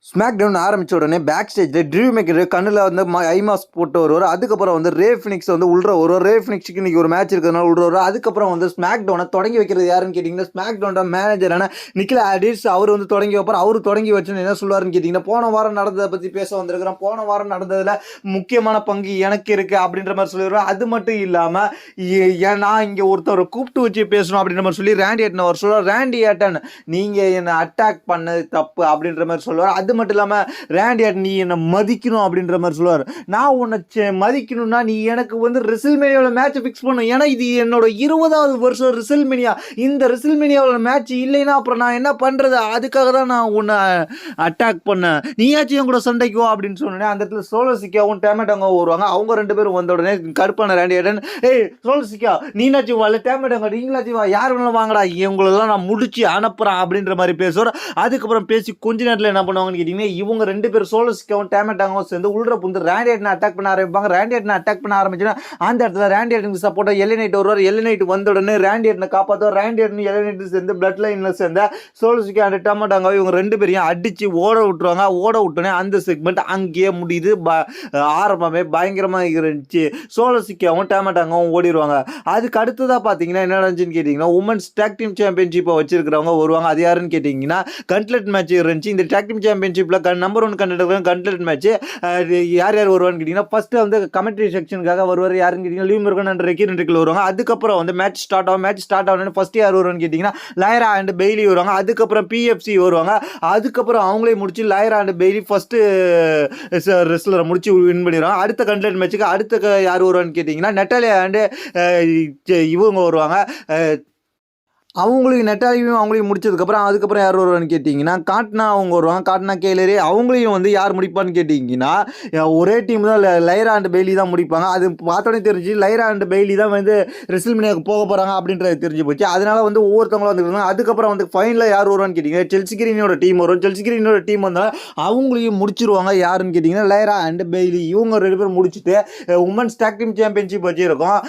Smack down ஆரம்பிச்ச உடனே back ஸ்டேஜில் ட்ரீவ் மேக்கர் கண்ணில் வந்து ஐ மாஸ்க் போட்டு வருவார். அதுக்கப்புறம் வந்து ரே ஃபினிக்ஸ் வந்து உள்ள வருவார். ரே ஃபினிக்ஸுக்கு இன்றைக்கி ஒரு மேட்ச் இருக்கிறதுனால உள்ள வருவார். அதுக்கப்புறம் வந்து ஸ்மாக் டவுனை தொடங்கி வைக்கிறது யாருன்னு கேட்டிங்கன்னா ஸ்மாக் டவுனோட மேனேஜரான நிக்கில் ஆடிஸ் அவர் வந்து தொடங்கி வைப்பார். அவர் தொடங்கி வச்சுன்னு என்ன சொல்லுவாருன்னு கேட்டிங்கன்னா, போன வாரம் நடந்ததை பற்றி பேச வந்திருக்கிறேன், போன வாரம் நடந்ததில் முக்கியமான பங்கு எனக்கு இருக்குது அப்படின்ற மாதிரி சொல்லிடுவார். அது மட்டும் இல்லாமல் நான் இங்கே ஒருத்தரை கூப்பிட்டு வச்சு பேசணும் அப்படின்ற மாதிரி சொல்லி ரேண்டி ஆட்டன் அவர் சொல்லுவார். ரேண்டி ஆட்டன் நீங்கள் என்னை அட்டாக் பண்ணது தப்பு அப்படின்ற மாதிரி சொல்லுவார். அது மட்டும் இல்லாமல் ரேண்டி ஆட்டன் நீ என்னை மதிக்கணும் அப்படின்ற மாதிரி சொல்லுவார். நான் உன்னை மதிக்கணும்னா நீ எனக்கு வந்து ரெசில்மேனியாவில் மேட்ச் ஃபிக்ஸ் பண்ணும். ஏன்னா இது என்னோட 20வது வருஷம் ரெசில்மேனியா. இந்த ரெசில்மேனியாவில் மேட்ச் இல்லைன்னா அப்புறம் நான் என்ன பண்ணுறது? அதுக்காக தான் நான் உன்னை அட்டாக் பண்ணேன். நீயாச்சும் என் கூட சண்டைக்கோ அப்படின்னு சொன்னேன். அந்த இடத்துல சோலோ சிக்காவும் டேமேட்டாங்க வருவாங்க. அவங்க ரெண்டு பேரும் வந்த உடனே கருப்பான ரேண்டி ஆட்டன், ஏய் சோலோ சிக்கா நீனாச்சும் வரல, டேமேட்டாங்க நீங்களாச்சும் வா, யார் வேணாலும் வாங்கடா, இவங்களெல்லாம் நான் முடிச்சு அனுப்புகிறேன் அப்படின்ற மாதிரி பேசுவார். அதுக்கப்புறம் பேசி கொஞ்ச நேரத்தில் என்ன பண்ணுவாங்கன்னு கேட்டிங்கன்னா, இவங்க ரெண்டு பேர் சோலோ சிக்காவும் டேமேட்டாகவும் சேர்ந்து உள்ள புந்து ரேண்டி ஆட்டனை அட்டாக் பண்ண ஆரம்பிப்பாங்க. ரேண்டி ஆட்டனை அட்டாக் பண்ண ஆரம்பிச்சுன்னா அந்த இடத்துல ரேண்டி ஆட்டனுக்கு சப்போர்ட்டாக எல்லை நைட் வருவார். எல்லை நைட் வந்த உடனே ரேண்டி ஆட்டனை காப்பாற்றுவார். ரேண்டி ஆட்டன் எல்லை நைட்டு சேர்ந்து பிளட் லைனில் சேர்ந்த சோலோ சிக்கா அண்ட் டேமேட்டாங்க இவங்க ரெண்டு பேரையும் அடித்து ஓட விட்டுருவாங்க. ஓட விட்டோன்னே அந்த செக்மெண்ட் அங்கேயே முடியுது. ஆரம்பமே பயங்கரமாக இருந்துச்சு. சோலோ சிக்காவும் டேமேட்டாங்கவும் ஓடிடுவாங்க. அதுக்கு அடுத்ததாக பார்த்தீங்கன்னா என்ன நடந்துச்சுன்னு கேட்டிங்கன்னா, உமன்ஸ் டேக் டீம் சாம்பியன்ஷிப்பை வச்சிருக்கிறவங்க வருவாங்க. அது யாருன்னு கேட்டிங்கன்னா கண்ட்லெட் மேட்ச் இருந்துச்சு. இந்த டேக் டீம் சாம்பியன்ஷிப்பில் நம்பர் 1 கண்டக்டர் கண்ட்லெட் மேட்ச். யார் யார் வருவான்னு கேட்டிங்கன்னா, ஃபஸ்ட்டு வந்து கமெண்ட்ரி செக்ஷனுக்காக வருவார். யாருன்னு கேட்டிங்கன்னா லீவ் முருகன் அண்ட் ரெக்கி ரெண்டுக்கில் வருவாங்க. அதுக்கப்புறம் வந்து மேட்ச் ஸ்டார்ட் ஆகும். மேட்ச் ஸ்டார்ட் ஆகணும்னு ஃபஸ்ட்டு யார் வருவான்னு கேட்டிங்கன்னா லைரா அண்ட் பெய்லி வருவாங்க. அதுக்கப்புறம் பிஎஃப்சி வருவாங்க. அதுக்கப்புறம் அவங்களே முடிச்சு லைரா அண்ட் பெய்லி ஃபஸ்ட்டு ரெஸ்லரை முடிச்சு வின் பண்ணிடுவாங்க. அடுத்த கண்ட்லெட் மேட்ச்சுக்கு அடுத்த யார் வருவான்னு கேட்டிங்கன்னா நெட்டாலியா அண்டு இவங்க வருவாங்க. அவங்களையும் நெட்டாலியும் அவங்களையும் முடிச்சதுக்கப்புறம் அதுக்கப்புறம் யார் வருவான்னு கேட்டிங்கன்னா காட்னா அவங்க வருவாங்க. காட்னா கேலரி அவங்களையும் வந்து யார் முடிப்பான்னு கேட்டிங்கன்னா ஒரே டீம் தான் லைரா அண்ட் பெய்லி தான் முடிப்பாங்க. அது பார்த்தோன்னே தெரிஞ்சு லைரா அண்ட் பெய்லி தான் வந்து ரெசில்மேனியாவுக்கு போக போகிறாங்க அப்படின்றது தெரிஞ்சு போச்சு. அதனால் வந்து ஒவ்வொருத்தவங்களும் வந்துருக்காங்க. அதுக்கப்புறம் வந்து ஃபைனலில் யார் வருவான்னு கேட்டிங்கன்னா செல்சி கிரீனோட டீம் வரும். செல்சி கிரீனோட டீம் வந்தால் அவங்களையும் முடிச்சிருவாங்க. யாருன்னு கேட்டிங்கன்னா லைரா அண்ட் பெய்லி இவங்க ரெண்டு பேரும் முடிச்சுட்டு உமன்ஸ் டேக் டீம் சாம்பியன்ஷிப் வச்சுருக்கோம்.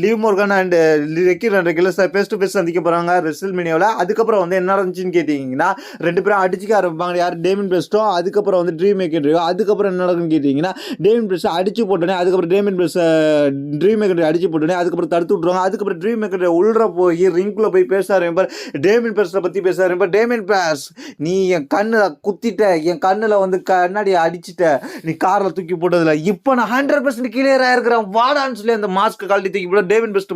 லீவ் மோர்கன் அண்ட் ரெக்கி ரெண்டுக்கில் ஃபேஸ் டு ஃபேஸ் சந்திக்க போகிறாங்க ரெசில்மேனியாவில். அதுக்கப்புறம் வந்து என்ன நடந்துச்சுன்னு கேட்டிங்கன்னா ரெண்டு பேரும் அடிச்சுக்க ஆரம்பிப்பாங்க. யார் டேமின் பிரெஸ்ட்டோ அதுக்கப்புறம் வந்து ட்ரீம் மேக்கர். அதுக்கப்புறம் என்ன நடக்குன்னு கேட்டிங்கன்னா டேமின் பிரெஸ்ட்டை அடிச்சு போட்டோன்னே அதுக்கப்புறம் டேமின் பிரெஸ் ட்ரீம் மேக்கர் அடிச்சு போட்டோன்னே அதுக்கப்புறம் தடுத்து விட்ருவாங்க. அதுக்கப்புறம் ட்ரீம் மேக்கர் உள்ள போய் ரிங்குள்ளே போய் பேச ஆரம்பிப்பார். டேமின் பிரெஸ்ட்டை பற்றி பேச ஆரம்பிப்பார். டேமின் பிரெஸ் நீ என் கண்ணில் குத்திட்ட, என் கண்ணில் வந்து கண்ணாடி அடிச்சுட்ட, நீ காரில் தூக்கி போட்டதில்ல, இப்போ நான் 100% கிளியர் ஆகிருக்கிறேன் வாடான்னு சொல்லி அந்த மாஸ்க்கு கழட்டி தூக்கி போட டேமின் பிரெஸ்ட்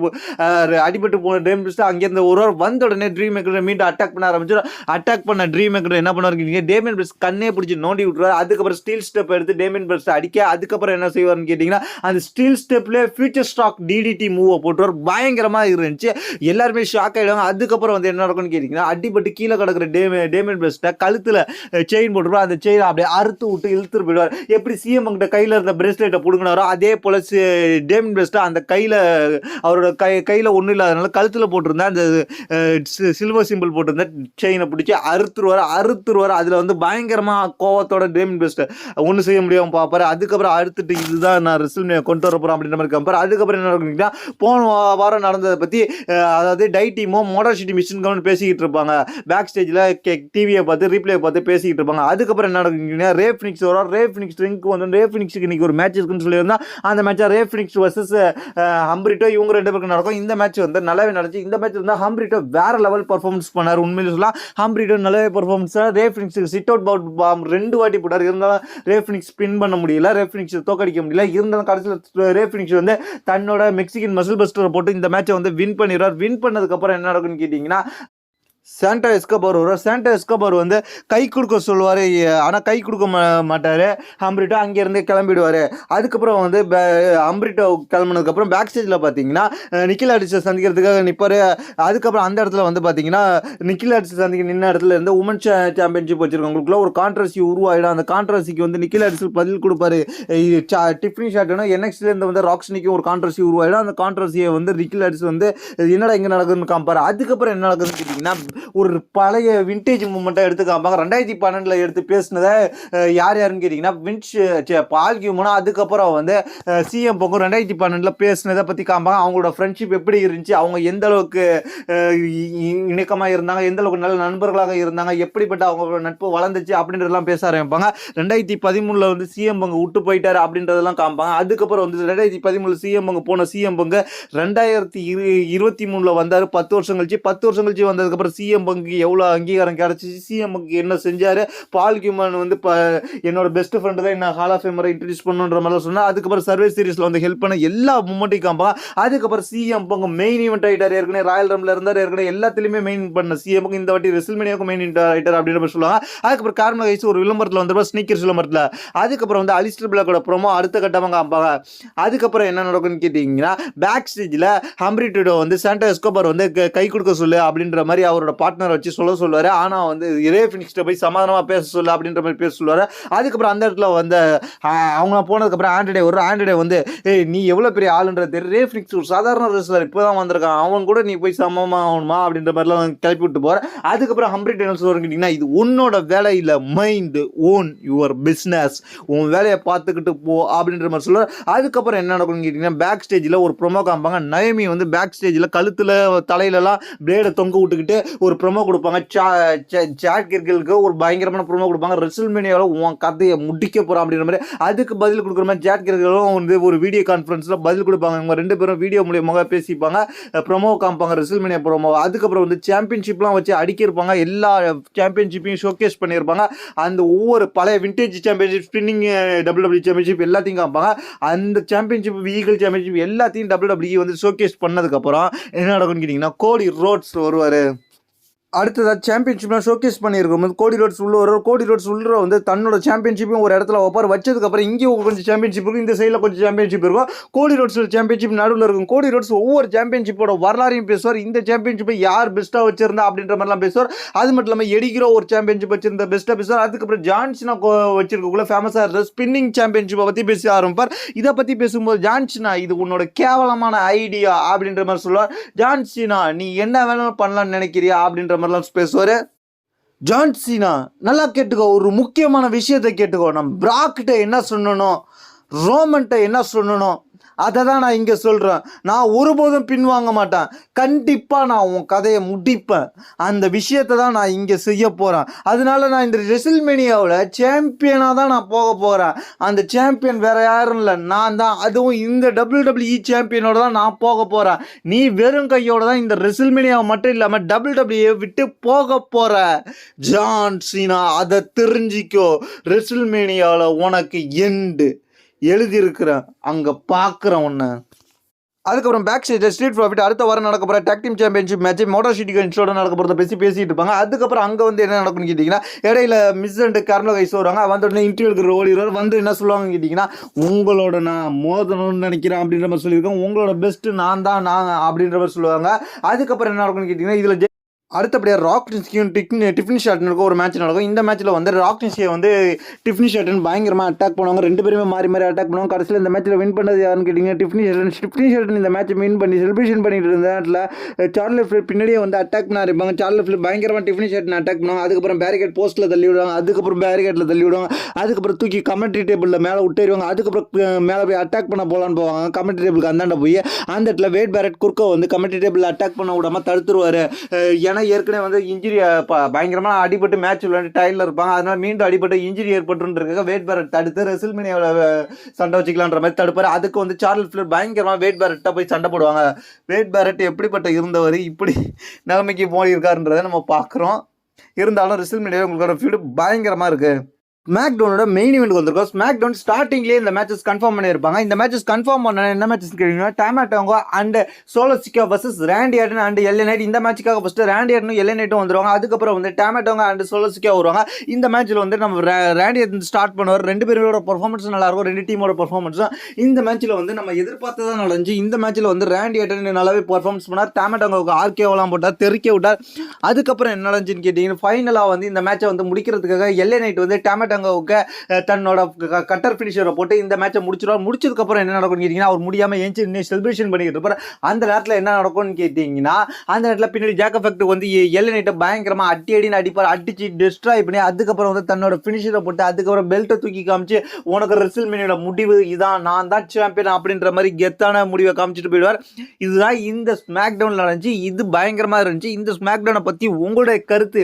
அடிபட்டு போன டேமின் பிரெஸ்ட் அங்கேருந்து ஒரு வந்த உடனே ட்ரீம் மேக்கரை மீண்டும் அட்டாக் பண்ண ஆரம்பிச்சிடும். அட்டாக் பண்ண ட்ரீம் மேக்கர் என்ன பண்ணுவாருன்னு டேமின் பிரெஸ்ட் கண்ணே பிடிச்சி நோண்டி விட்டுருவார். அதுக்கப்புறம் ஸ்டீல் ஸ்டெப் எடுத்து டேமின் பிரெஸ்ட் அடிக்க அதுக்கப்புறம் என்ன செய்வார்னு கேட்டிங்கன்னா அந்த ஸ்டீல் ஸ்டெப்லேயே ஃபியூச்சர் ஸ்டாக் டிடிடி மூவை போட்டுருவார். பயங்கரமாக இருந்துச்சு. எல்லாருமே ஷாக் ஆகிடுவாங்க. அதுக்கப்புறம் வந்து என்ன நடக்கும்னு கேட்டிங்கன்னா அடிபட்டு கீழே கிடக்கிற டேமின் பிரெஸ்ட்டை கழுத்தில் செயின் போட்டுருவார். அந்த செயினை அப்படியே அறுத்து விட்டு இழுத்துட்டு போயிடுவார். எப்படி சிஎம் கிட்ட கையில் இருந்த பிரேஸ்லெட்டை பிடுங்கினாரோ அதே போல் டேமின் பிரெஸ்ட்டை அந்த கையில் அவரோட கையில் ஒன்றும் இல்லாதனால கழுத்தில் போட்டிருந்தா அந்த சில்வர் சிம்பிள் போட்டிருந்த செயினை பிடிச்சி அறுத்துருவார். அதில் வந்து பயங்கரமாக கோவத்தோட டேமின் பிரெஸ்ட் ஒன்றும் செய்ய முடியாமல் பார்ப்பார். அதுக்கப்புறம் அறுத்துட்டு இதுதான் நான் ரெசில்மேனியா கொண்டு வர போகிறேன் அப்படின்ற மாதிரி காப்பார். அதுக்கப்புறம் என்ன நடக்குதுன்னா போன வாரம் நடந்ததை பற்றி அதாவது டை டீமோ மோட்டார் சிட்டி மிஷின் கவர்னு பேசிக்கிட்டு இருப்பாங்க. பேக் ஸ்டேஜில் டிவியை பார்த்து ரீப்ளே பார்த்து பேசிக்கிட்டு இருப்பாங்க. அதுக்கப்புறம் என்ன நடக்குதுன்னா ரே ஃபினிக்ஸ் வரும். ரே ஃபினிக்ஸ் ரிங்க்கு வந்து ரே ஃபினிக்ஸுக்கு இன்றைக்கி ஒரு மேட்ச் இருக்குன்னு சொல்லியிருந்தா அந்த மேட்சாக ரே ஃபினிக்ஸ் வர்சஸ் ஹம்பிரிட்டோ இவங்க ரெண்டு பேருக்கு நடக்கும். இந்த மேட்ச் வந்து நல்லாவே நடந்துச்சு. இந்த மேட்ச் வந்து ஹம்பிரிட்டோ வேற லெவல் பர்ஃபார்மன்ஸ் பண்ணார். உண்மையில சொல்லலாம் ஹம்பிரிட்டோ நல்லாவே பர்ஃபார்மன்ஸ். ரே ஃபினிக்ஸுக்கு சிட் அவுட் பவுட் பாம் 2 வாட்டி போட்டார். இருந்தாலும் ரே ஃபினிக்ஸ் ஸ்பின் பண்ண முடியல, ரே ஃபினிக்ஸ் தோக்கடிக்க முடியல. இருந்தாலும் கடைசியில் ரே ஃபினிக்ஸ் வந்து தன்னோட மெக்சிகன் மசில் பஸ்டரை போட்டு இந்த மேட்சை வந்து வின் பண்ணிடுவார். வின் பண்ணதுக்கப்புறம் என்ன நடக்குன்னு கேட்டிங்கன்னா சாண்டா எஸ்கோபார் வருவார். சாண்டா எஸ்கோபார் வந்து கை கொடுக்க சொல்லுவார். ஆனால் கை கொடுக்க மாட்டார். ஹம்பிரிட்டோ அங்கேருந்து கிளம்பிடுவார். அதுக்கப்புறம் வந்து ஹம்பிரிட்டோ கிளம்புனதுக்கப்புறம் பேக் ஸ்டேஜில் பார்த்தீங்கன்னா நிக்கில் ஆடிஸை சந்திக்கிறதுக்காக நிற்பார். அதுக்கப்புறம் அந்த இடத்துல வந்து பார்த்தீங்கன்னா நிக்கில் ஆடிஸை சந்திக்க நின்ன இடத்துல இருந்து உமன் சாம்பியன்ஷிப் வச்சுருக்கவங்களுக்குள்ள ஒரு கான்ட்ரவர்சி உருவாயிடும். அந்த கான்ட்ரவர்சிக்கு வந்து நிக்கில் ஆடிஸ் பதில் கொடுப்பாரு. டிஃப்னி ஷாட்னா என்எக்ஸ்லேருந்து வந்து ராக்ஸ்னிக்கும் ஒரு கான்ட்ரவர்சி உருவாயிடும். அந்த கான்ட்ரவர்சியை வந்து நிக்கில் ஆடிஸ் வந்து என்னடா இங்கே நடக்குதுன்னு காமிப்பார். அதுக்கப்புறம் என்ன நடக்குதுன்னு கேட்டிங்கன்னா ஒரு பழைய விண்டேஜ் மூமெண்ட்டாக எடுத்து காமிப்பாங்க. 2012 எடுத்து பேசினதை யார் யாருன்னு கேட்டிங்கன்னா பால் கியூமனும் அதுக்கப்புறம் வந்து சிஎம் பங்கும் 2012 பேசினதை பற்றி காமிப்பாங்க. அவங்களோட ஃப்ரெண்ட்ஷிப் எப்படி இருந்துச்சு, அவங்க எந்த அளவுக்கு இணக்கமாக இருந்தாங்க, எந்த அளவுக்கு நல்ல நண்பர்களாக இருந்தாங்க, எப்படிப்பட்ட அவங்க நட்பு வளர்ந்துச்சு அப்படின்றதெல்லாம் பேச ஆரம்பிப்பாங்க. 2013 வந்து சிஎம் பங்கு விட்டு போயிட்டாரு அப்படின்றதெல்லாம் காமிப்பாங்க. அதுக்கப்புறம் வந்து 2013 சிஎம் பங்கு போன சிஎம் பங்கு 2023 வந்தார். 10 வருஷம் கழிச்சு வந்ததுக்கப்புறம் சிஎம் பங்கு எவ்வளோ அங்கீகாரம் கிடைச்சிச்சு, சிஎம் பங்கு என்ன செஞ்சாரு, பால் கியூமன் வந்து என்னோட பெஸ்ட் ஃப்ரெண்டு தான் என்ன ஹால் ஆஃப் ஃபேமரை இன்ட்ரடியூஸ் பண்ணுன்ற மாதிரி சொன்னால், அதுக்கப்புறம் சர்வே சீரிஸில் வந்து ஹெல்ப் பண்ண எல்லா மூமெண்ட்டையும் காமிப்பாங்க. அதுக்கப்புறம் சிஎம் பங்கு மெயின் ஈவெண்ட் ஆகிட்டார். ஏற்கனவே ராயல் ரம்பில் இருந்தார், ஏற்கனவே எல்லாத்துலேயுமே மெயின் பண்ண சிஎம் பங்கு இந்த வாட்டி ரெசில்மேனியாவுக்கு மெயின் ஆகிட்டார் அப்படின்னு மாதிரி சொல்லுவாங்க. அதுக்கப்புறம் கார்மல் கைஸ் ஒரு விளம்பரத்தில் வந்துருப்பா, ஸ்னீக்கர்ஸ் விளம்பரத்தில். அதுக்கப்புறம் வந்து அலிஸ்டர் பிளாக்கோட ப்ரோமோ அடுத்த கட்டமாக காமிப்பாங்க. அதுக்கப்புறம் என்ன நடக்கும்னு கேட்டிங்கன்னா, பேக் ஸ்டேஜில் ஹம்ப்ரி டூடோ வந்து சாண்டோ எஸ்கோபார் வந்து கை கொடுக்க சொல்லு அப்படின்ற மாதிரி அவரோட பார்ட்னர் வச்சு சொல்லுவார். ஆனால் வந்து ரே ஃபினிக்ஸ்ட போய் சமாதானமாக பேச சொல்லு அப்படின்ற மாதிரி பேச சொல்லுவார். அதுக்கப்புறம் அந்த இடத்துல வந்து அவங்க போனதுக்கப்புறம் ஆண்ட்ரே வந்து நீ எவ்வளோ பெரிய ஆளுன்றது தெரியும், ரே ஃபினிக்ஸ் ஒரு சாதாரண ரெஸ்லர் இப்போ தான் வந்திருக்கான், அவன் கூட நீ போய் சமமாக ஆகணுமா அப்படின்ற மாதிரிலாம் கிளப்பி விட்டு போகிற. அதுக்கப்புறம் ஹம்ப்ரி டூடோ சொல்லிக்கிட்டிங்கன்னா, இது உன்னோட வேலை இல்லை, மைண்ட் ஓன் யுவர் பிஸ்னஸ், உன் வேலையை பார்த்துக்கிட்டு போ அப்படின்ற மாதிரி சொல்லுவார். அதுக்கப்புறம் என்ன நடக்கும்னு கேட்டிங்கன்னா, பேக் ஸ்டேஜில் ஒரு ப்ரொமோ காமிப்பாங்க. நயமி வந்து பேக் ஸ்டேஜில் கழுத்தில் தலையிலலாம் பிளேடை தொங்க விட்டுக்கிட்டு ஒரு ப்ரொமோ கொடுப்பாங்க. சாட் கிர்கிலுக்கு ஒரு பயங்கரமான ப்ரொமோ கொடுப்பாங்க. ரெசில்மேனியாவில் உன் கதையை முடிக்க போகிறான் அப்படின்ற மாதிரி. அதுக்கு பதில் கொடுக்குற மாதிரி சாட் கிர்கிலும் வந்து ஒரு வீடியோ கான்ஃபரன்ஸில் பதில் கொடுப்பாங்க. இவங்க 2 பேரும் வீடியோ மூலியமாக பேசிப்பாங்க, ப்ரொமோ காமிப்பாங்க, ரெசில்மேனியா ப்ரொமோ. அதுக்கப்புறம் வந்து சாம்பியன்ஷிப்லாம் வச்சு அடிக்கிருப்பாங்க. எல்லா சாம்பியன்ஷிப்பையும் ஷோகேஸ் பண்ணியிருப்பாங்க. அந்த ஒவ்வொரு பழைய vintage championship, spinning WWE championship எல்லாத்தையும் காமிப்பாங்க. அந்த சாம்பியன்ஷிப், ஈகிள் சாம்பியன்ஷிப் எல்லாத்தையும் WWE வந்து ஷோகேஸ் பண்ணதுக்கப்புறம் என்ன நடக்கும்னு கேட்டிங்கன்னா, கோடி ரோட்ஸ் வருவார். அடுத்ததாக சாம்பியன்ஷிப்லாம் ஷோகேஸ் பண்ணியிருக்கும் போது கோடி ரோட்ஸ் உள்ள வந்து தன்னோட சாம்பியன்ஷிப்பையும் ஒரு இடத்துல வைப்பார். வச்சதுக்கப்புறம் இங்கேயும் கொஞ்சம் சாம்பியன்ஷிப் இருக்கும், இந்த சைடில் கொஞ்சம் சாம்பியன்ஷிப் இருக்கும். கோடி ரோட்ஸ் சாம்பியன்ஷிப் நடுவில் இருக்கும். கோடி ரோட்ஸ் ஒவ்வொரு சாம்பியன்ஷிப்போட வரலாறையும் பேசுவார். இந்த சாம்பியன்ஷிப்பை யார் பெஸ்ட்டாக வச்சிருந்தா அப்படின்ற மாதிரிலாம் பேசுவார். அது மட்டும் இல்லாமல் எடிக்கிறோ ஒரு சாம்பியன்ஷிப் வச்சிருந்த பெஸ்ட்டாக பேசுவார். அதுக்கப்புறம் ஜான்சினா வச்சிருக்கக்குள்ள ஃபேமஸாக இருந்த ஸ்பின்னிங் சாம்பியன்ஷிப்பை பற்றி பேச ஆரம்பிப்பார். இதை பற்றி பேசும்போது ஜான்சினா இது உன்னோட கேவலமான ஐடியா அப்படின்ற மாதிரி சொல்லுவார். ஜான்சினா நீ என்ன வேணாலும் பண்ணலாம்னு நினைக்கிறியா அப்படின்ற மாதிரிலாம் பேசுவார். ஜான் சீனா நல்லா கேட்டுக்கோ, ஒரு முக்கியமான விஷயத்தை கேட்டுக்கோ. நம்ம பிராக்கிட்ட என்ன சொல்லணும், ரோமன்ட்ட என்ன சொல்லணும், அதை தான் நான் இங்கே சொல்கிறேன். நான் ஒருபோதும் பின்வாங்க மாட்டேன். கண்டிப்பாக நான் உன் கதையை முடிப்பேன். அந்த விஷயத்தை தான் நான் இங்கே செய்ய போகிறேன். அதனால நான் இந்த ரெசில்மேனியாவில் சாம்பியனாக தான் நான் போக போகிறேன். அந்த சாம்பியன் வேறு யாரும் இல்லை, நான் தான். அதுவும் இந்த WWE சாம்பியனோட தான் நான் போக போகிறேன். நீ வெறும் கையோட தான் இந்த ரெசில்மேனியாவை மட்டும் இல்லாமல் WWE விட்டு போக போகிற. ஜான் சீனா அதை தெரிஞ்சிக்கோ. ரெசில்மேனியாவில் உனக்கு எண்டு எழுதியிருக்கிறேன், அங்கே பார்க்குறேன் உன்னை. அதுக்கப்புறம் பேக் ஸ்டேஜ் ஸ்ட்ரீட் ப்ராஃபிட் அடுத்த வாரம் நடக்க போகிற tag team championship match Motor City கன்ஸோட நடக்க போகிறத பேசிட்டு இருப்பாங்க. அதுக்கப்புறம் அங்கே வந்து என்ன நடக்கும்னு கேட்டிங்கன்னா, இடையில மிஸ் அண்ட் கார்மல் கைஸ் வருவாங்க. வந்த உடனே இன்டர்வியூக்கு ஓடிடுவார். வந்து என்ன சொல்லுவாங்கன்னு கேட்டிங்கன்னா, உங்களோட நான் மோதணும்னு நினைக்கிறேன் அப்படின்ற மாதிரி சொல்லியிருக்கேன். உங்களோட பெஸ்ட்டு நான் அப்படின்ற மாதிரி சொல்லுவாங்க. அதுக்கப்புறம் என்ன நடக்கும்னு கேட்டிங்கன்னா, இதில் அடுத்தபடியாக ராக் நிஸ்கியும் டிஃபினி ஷார்ட்டனுக்கும் ஒரு மேட்ச் நடக்கும். இந்த மேட்ச்சில் வந்து ராக் நிஸ்கியை வந்து டிஃபினி ஷார்ட்டன் பயங்கரமாக அட்டாக் பண்ணுவாங்க. 2 பேருமே மாறி அட்டாக் பண்ணுவாங்க. கடைசியில் இந்த மேட்ச்சில் வின் பண்ணது யாருன்னு கேட்டிங்கன்னா டிஃபினி ஷார்ட்டன் இந்த மேட்ச் வின் பண்ணி செலிப்ரேஷன் பண்ணிட்டு இருந்த நேரத்தில் சார்லி ஃபிலிப் பின்னாடியே வந்து அட்டாக் பண்ண இருப்பாங்க. சார்லி ஃபிலிப் பயங்கரமாக டிஃபினி ஷார்ட்டன் அட்டாக் பண்ணுவாங்க. அதுக்கப்புறம் பேரிகேட் போஸ்ட்டில் தள்ளி விடுவாங்க. அதுக்கப்புறம் பேரிகேட்டில் தள்ளி விடுவாங்க. அதுக்கப்புறம் தூக்கி கமெண்ட்ரி டேபிளில் மேலே விட்டுருவாங்க. அதுக்கப்புறம் மேலே போய் அட்டாக் பண்ண போகலான்னு போவாங்க. கமெண்ட்ரி டேபிளுக்கு அந்தாண்ட போய் அந்த இடத்துல வேட் பேரட் குறுக்க வந்து கமெண்ட்ரி டேபிளில் அட்டாக் பண்ண விடாமல் தடுத்துருவார். ஏன்னா ஏற்கனவே வந்து இன்ஜுரி பயங்கரமாக அடிபட்டு மேட்ச் விளையாண்டு டயர்டில் இருப்பாங்க. அதனால் மீண்டும் அடிபட்டு இன்ஜுரி ஏற்பட்டுருக்க வேட் பேரட் தடுத்து ரெசில்மேனியாவில் சண்டை வச்சுக்கலான்ற மாதிரி தடுப்பார். அதுக்கு வந்து சார்லஸ் ஃபிலிப் பயங்கரமாக வேட் பேரட்டாக போய் சண்டை போடுவாங்க. வேட் பேரட் எப்படிப்பட்ட இருந்தவர் இப்படி நிலைமைக்கு போயிருக்காருன்றதை நம்ம பார்க்குறோம். இருந்தாலும் ரெசில்மேனியாவில் உங்களோட ஃபீல்டு பயங்கரமாக இருக்குது. ஸ்மாக்டவுனோட மெயின் ஈவெண்ட் வந்திருக்கும். ஸ்மாக்டவுன் ஸ்டார்டிங்லேயே இந்த மேட்சஸ் கன்ஃபார்ம் பண்ணியிருப்பாங்க. இந்த மேட்சஸ் கன்ஃபார்ம் பண்ண என்ன மேட்சஸ் கேட்டீங்கன்னா, டேமாட்டோங்கோ and Solo Sikoa versus Randy Orton and LA Knight. இந்த மேட்சுக்காக ஃபஸ்ட்டு ராண்டி ஆர்டனும் எல்ஏ நைட்டும் வந்துருவாங்க. அதுக்கப்புறம் வந்து டேமாட்டோங்க அண்ட் சோலோ சிக்கா வருவாங்க. இந்த மேட்ச்சில் வந்து நம்ம ராண்டி ஆர்டன் ஸ்டார்ட் பண்ணுவார். 2 பேரோட பர்ஃபார்மன்ஸ் நல்லாயிருக்கும், 2 டீமோட பர்ஃபார்மன்ஸும் இந்த மேட்ச்சில் வந்து நம்ம எதிர்பார்த்ததான் நடந்துச்சு. இந்த மேட்ச்சில் வந்து ராண்டி ஆர்டன் நல்லாவே பர்ஃபார்மன்ஸ் பண்ணார். டேமாட்டோங்க ஆர்கேவெல்லாம் போட்டார், தெறிக்க விட்டார். அதுக்கப்புறம் என்ன நடந்துச்சுன்னு கேட்டிங்கன்னா, ஃபைனலாக வந்து இந்த மேட்சை வந்து முடிக்கிறதுக்காக எல்ஏ நைட் வந்து டேமாட்டோ டங்காவுக்கு தன்னோட கட்டர் ஃபினிஷரை போட்டு இந்த மேட்சை முடிச்சதுக்கப்புறம் என்ன நடக்கும்னு கேட்டிங்கன்னா அவர் முடியாமல் ஏஞ்சி இன்னும் செலிப்ரேஷன் பண்ணிக்கிட்டு இருப்பார். அந்த நேரத்தில் என்ன நடக்கும்னு கேட்டிங்கன்னா அந்த நேரத்தில் பின்னாடி ஜாக் எஃபெக்ட் வந்து எல்லைனிட்ட பயங்கரமாக அடின்னு அடிப்பார். அடிச்சு டிஸ்ட்ராய் பண்ணி அதுக்கப்புறம் வந்து தன்னோட ஃபினிஷரை போட்டு அதுக்கப்புறம் பெல்ட்டை தூக்கி காமிச்சு உனக்கு ரெஸ்ல்மேனியோட முடிவு இதான், நான் தான் சாம்பியன் அப்படின்ற மாதிரி கெத்தான முடிவை காமிச்சிட்டு போயிடுவார். இதுதான் இந்த ஸ்மாக் டவுன்ல நடந்துச்சு. இது பயங்கரமாக இருந்துச்சு. இந்த ஸ்மாக் டவுனை பற்றி உங்களுடைய கருத்து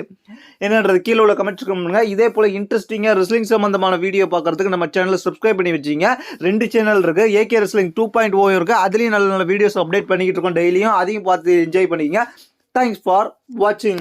என்னன்றது கீழே உள்ள கமெண்ட்ஸ் பண்ணுங்க. இதே போல இன்ட்ரெஸ்டிங்காக ரெஸ்லிங் சம்பந்தமான வீடியோ பார்க்கறதுக்கு நம்ம சேனலை சப்ஸ்கிரைப் பண்ணி வச்சிங்க. 2 சேனல் இருக்கு. ஏகே ரெஸ்லிங் 2.0 இருக்கு. அதுலேயும் நல்ல நல்ல வீடியோஸ் அப்டேட் பண்ணிக்கிட்டு இருக்கோம் டெய்லியும். அதையும் பார்த்து என்ஜாய் பண்ணிக்கங்க. தேங்க்ஸ் ஃபார் வாட்சிங்.